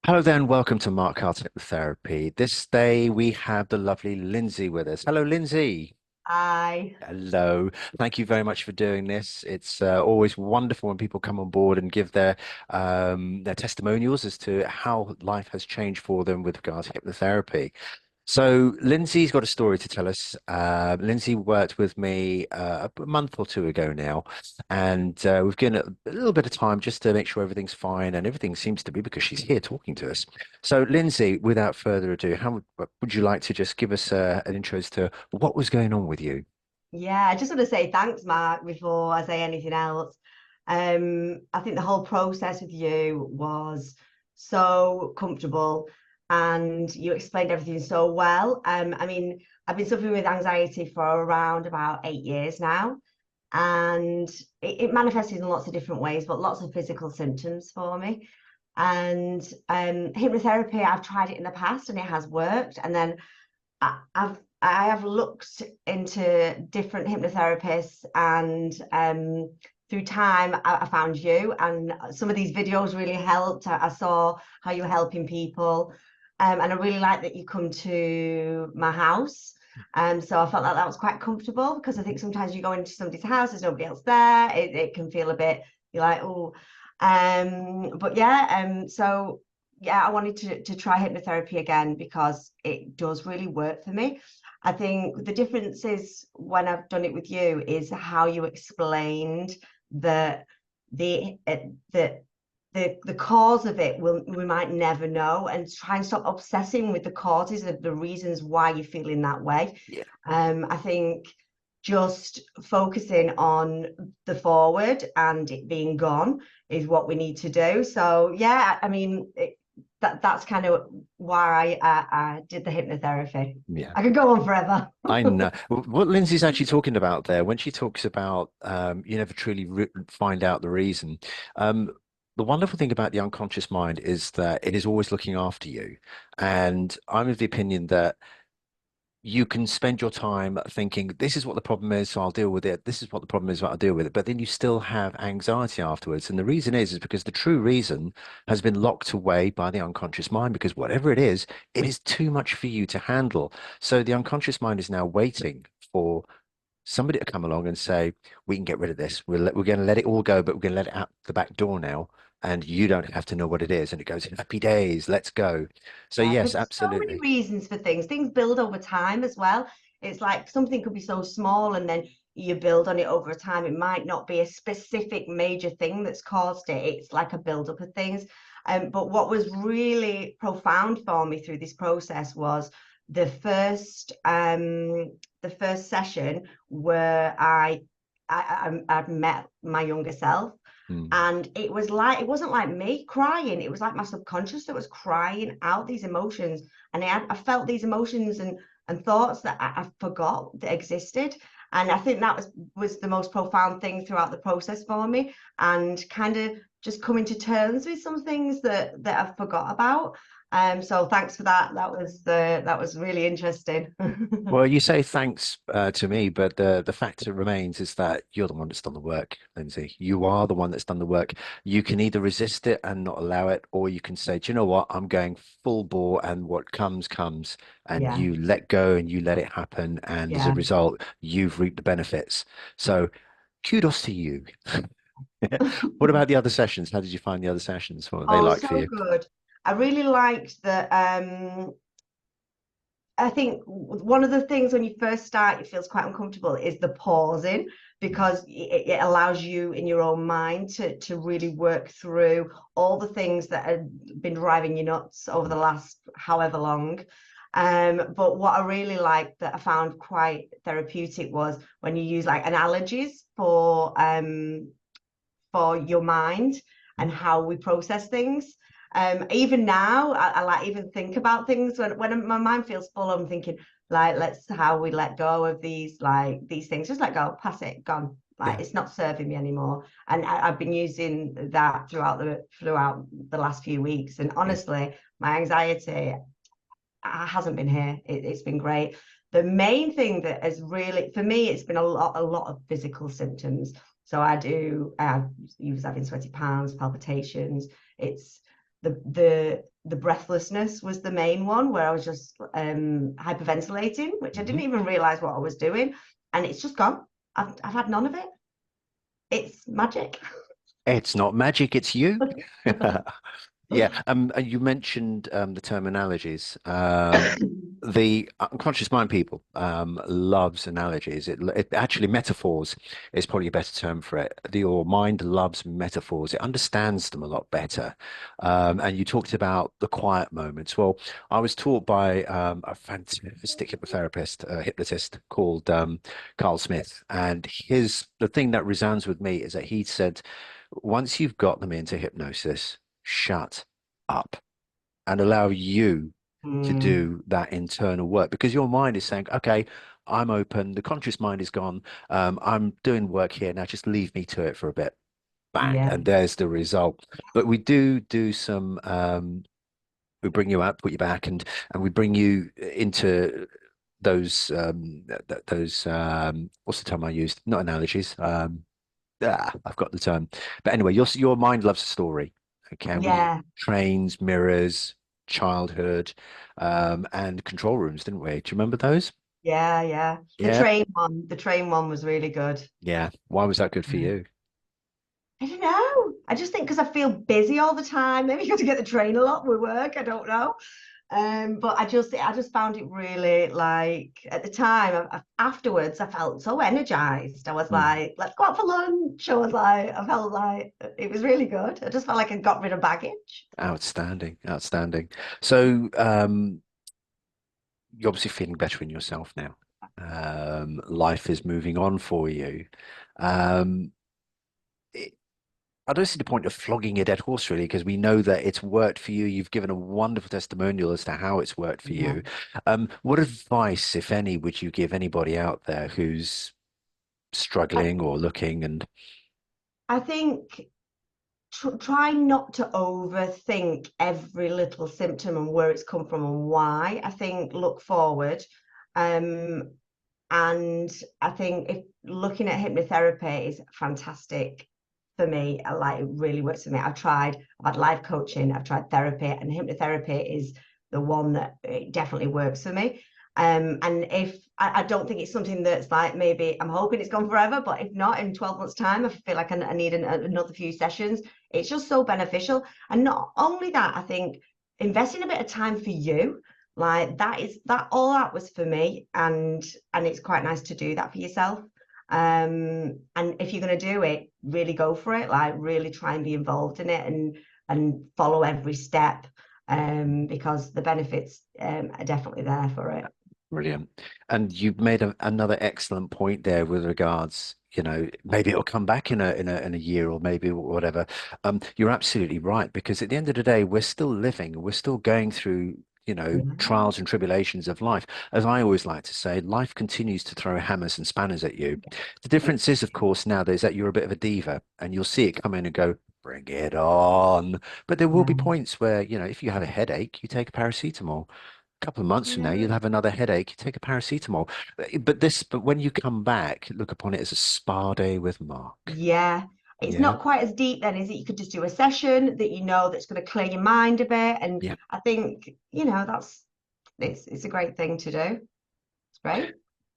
Hello there and welcome to Mark Carter Hypnotherapy. This day we have the lovely Lindsay with us. Hello, Lindsay. I Hello. Thank you very much for doing this. It's always wonderful when people come on board and give their testimonials as to how life has changed for them with regards to hypnotherapy. So Lindsay's got a story to tell us. Lindsay worked with me a month or two ago now, and we've given it a little bit of time just to make sure everything's fine, and everything seems to be because she's here talking to us. So Lindsay, without further ado, how would you like to just give us an intro as to what was going on with you? Yeah, I just want to say thanks, Mark, before I say anything else. I think the whole process with you was so comfortable and you explained everything so well. I mean, I've been suffering with anxiety for around about 8 years now, and it manifested in lots of different ways, but lots of physical symptoms for me. And hypnotherapy, I've tried it in the past and it has worked. And then I have looked into different hypnotherapists, and through time I found you, and some of these videos really helped. I saw how you were helping people, and I really like that you come to my house. So I felt like that was quite comfortable, because I think sometimes you go into somebody's house, there's nobody else there. It can feel a bit, you're like, oh, but yeah, so yeah, I wanted to try hypnotherapy again because it does really work for me. I think the difference is when I've done it with you is how you explained that the the cause of it we might never know, and try and stop obsessing with the causes of the reasons why you're feeling that way. Yeah. I think just focusing on the forward and it being gone is what we need to do. So yeah, I mean, that's kind of why I did the hypnotherapy. Yeah. I could go on forever. I know what Lindsay's actually talking about there when she talks about you never truly re find out the reason. Um, the wonderful thing about the unconscious mind is that it is always looking after you. And I'm of the opinion that you can spend your time thinking, this is what the problem is, so I'll deal with it. This is what the problem is, so I'll deal with it. But then you still have anxiety afterwards. And the reason is because the true reason has been locked away by the unconscious mind, because whatever it is too much for you to handle. So the unconscious mind is now waiting for somebody to come along and say, we can get rid of this. We're going to let it all go, but we're going to let it out the back door now. And you don't have to know what it is. And it goes, happy days, let's go. So Yeah, yes, because there's so many absolutely. reasons for things. Things build over time as well. It's like something could be so small and then you build on it over time. It might not be a specific major thing that's caused it. It's like a build-up of things. But what was really profound for me through this process was the first the first session where I met my younger self, Mm. and it wasn't like me crying, it was like my subconscious that was crying out these emotions. And I felt these emotions and thoughts that I forgot that existed. And I think that was the most profound thing throughout the process for me, and kind of just coming to terms with some things that I forgot about. So thanks for that. That was really interesting. Well, you say thanks to me, but the fact that remains is that you're the one that's done the work, Lindsay. You are the one that's done the work. You can either resist it and not allow it, or you can say, do you know what? I'm going full bore, and what comes, comes, and Yeah, you let go and you let it happen. And as a yeah. result, you've reaped the benefits. So kudos to you. What about the other sessions? How did you find the other sessions? What were they Oh, like for so you? good. I really liked that. I think one of the things when you first start, it feels quite uncomfortable, is the pausing, because it allows you in your own mind to really work through all the things that have been driving you nuts over the last however long. But what I really liked that I found quite therapeutic was when you use like analogies for your mind and how we process things. Even now, I like even think about things when my mind feels full. I'm thinking like, let's how we let go of these things. Just let go, pass it, gone. Like Yeah. it's not serving me anymore. And I've been using that throughout the last few weeks. And Yeah. honestly, my anxiety hasn't been here. It's been great. The main thing that has really, for me, it's been a lot of physical symptoms. So I was having sweaty palms, palpitations. It's the breathlessness was the main one, where I was just hyperventilating, which I Hmm. didn't even realize what I was doing, and it's just gone. I've had none of it. It's magic. It's not magic, it's you. Yeah, and you mentioned the terminologies. The unconscious mind people loves analogies. It actually metaphors is probably a better term for it. Your mind loves metaphors. It understands them a lot better. And you talked about the quiet moments. Well, I was taught by a fantastic hypnotherapist, hypnotist called Carl Smith, and his the thing that resounds with me is that he said, once you've got them into hypnosis, shut up and allow you to Mm, do that internal work because your mind is saying, okay, I'm open. The conscious mind is gone. I'm doing work here now. Just leave me to it for a bit. Bang. yeah, And there's the result. But we do some, we bring you out, put you back, and we bring you into those, those, what's the term I used? Not analogies. I've got the term. But anyway, your mind loves a story. Okay, and we yeah, trains, mirrors, childhood, and control rooms, didn't we? Do you remember those? yeah. Yeah, The train one was really good. yeah. Why was that good for Yeah. you? I don't know. I just think because I feel busy all the time. Maybe you got to get the train a lot with work. I don't know. But I just found it really like at the time. Afterwards, I felt so energized. I was Mm. like, let's go out for lunch. I felt like it was really good. I just felt like I got rid of baggage. Outstanding, outstanding. So, you're obviously feeling better in yourself now. Life is moving on for you. Um, I don't see the point of flogging a dead horse, really, because we know that it's worked for you. You've given a wonderful testimonial as to how it's worked for Yeah. you. What advice, if any, would you give anybody out there who's I, struggling or looking and I think try not to overthink every little symptom and where it's come from and why. I think look forward. Um, And I think if looking at hypnotherapy is fantastic for me, I like it really works for me. I've had life coaching, I've tried therapy, and hypnotherapy is the one that it definitely works for me. And if I don't think it's something that's like maybe I'm hoping it's gone forever, but if not, in 12 months' time, I feel like I need another few sessions. It's just so beneficial. And not only that, I think investing a bit of time for you like that all that was for me, and it's quite nice to do that for yourself. And if you're going to do it, really go for it. Like really try and be involved in it and follow every step, because the benefits are definitely there for it. brilliant. And you've made another excellent point there with regards, maybe it'll come back in a year or maybe whatever. You're absolutely right because at the end of the day, we're still living, we're still going through, Yeah, trials and tribulations of life. As I always like to say, life continues to throw hammers and spanners at you. The difference is, of course, nowadays that you're a bit of a diva and you'll see it come in and go, bring it on. But there will be yeah, points where, if you have a headache, you take a paracetamol couple of months from now, yeah. you'll have another headache. You take a paracetamol. But when you come back, look upon it as a spa day with Mark. Yeah. It's Yeah, not quite as deep then, is it? You could just do a session that that's going to clear your mind a bit. And yeah, I think, that's it's a great thing to do. It's great.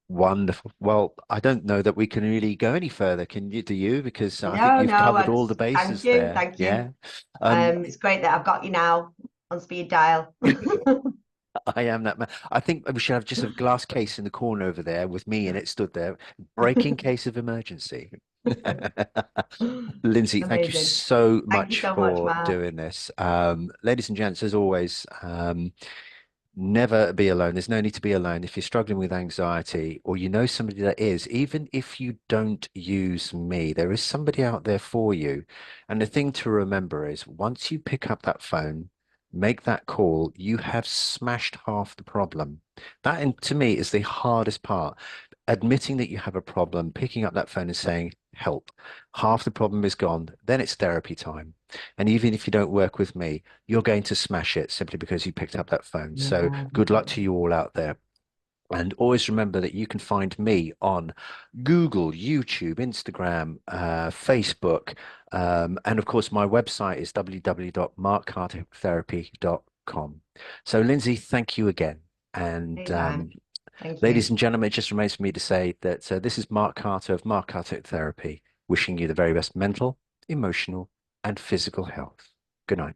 wonderful. Well, I don't know that we can really go any further, can you? Do you? Because I think No, you've no, covered I all the just thank bases you, there. thank you. Yeah. Um, It's great that I've got you now on speed dial. I am that man. I think we should have just a glass case in the corner over there with me and it stood there, break in case of emergency. Lindsay, thank you Amazing. so Thank you much so much, for Mark. doing this. Ladies and gents, as always, never be alone. There's no need to be alone. If you're struggling with anxiety or you know somebody that is, even if you don't use me, there is somebody out there for you. And the thing to remember is once you pick up that phone, make that call, you have smashed half the problem. That, and to me, is the hardest part. Admitting that you have a problem, picking up that phone and saying, help. Half the problem is gone. Then it's therapy time. And even if you don't work with me, you're going to smash it simply because you picked up that phone. So Yeah, good luck to definitely. you all out there. And always remember that you can find me on Google, YouTube, Instagram, Facebook, and of course, my website is www.markcartertherapy.com. So, Lindsay, thank you again. And Anytime. Thank ladies you. and gentlemen, it just remains for me to say that this is Mark Carter of Mark Carter Therapy, wishing you the very best mental, emotional, and physical health. Good night.